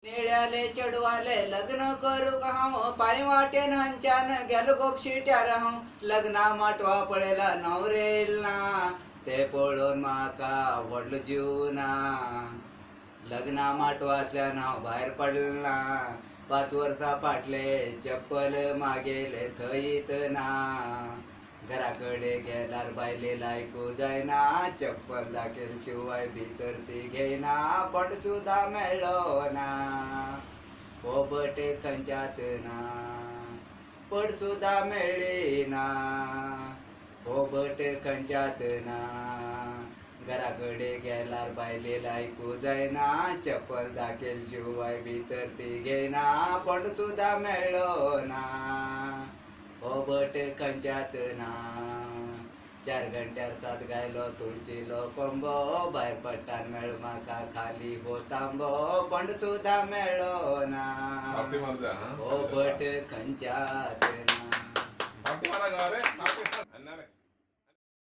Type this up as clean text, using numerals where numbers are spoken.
निळ्याले चढवाले लग्न करू का हाव पाय वाटेन हंच्यान गेलो गोपशिट्या राहू लग्ना माटवा पळेला नवरेल ना ते पळून माका वडलो जीवना लग्ना माटवा असल्यान हांव भायर पडला 5 वर्सां फाटले चप्पल मागेले थंयत ना घराकडे गेल्यार बायले लायकू जायना चप्पल दाखयल शिवाय भितर ती घेयना पट सुद्धा मेळ्ळो ना पोबट खंयच्यात ना पट सुद्धा मेळ्ळी ना पोबट खंयच्यात ना घराकडे गेल्यार बायले लायकू जायना चप्पल दाखयल शिवाय भितर ती घेयना पट सुद्धा मेळ्ळो ना पोबट खंयच्यात ना 4 घंट्यार 7 गायलो तुळशीलो कोंबो भायर पडटान मेळ्ळो म्हाका खाली हो तांबो पंड सुद्धा मेळ्ळो ना पोबट खंयच्यात ना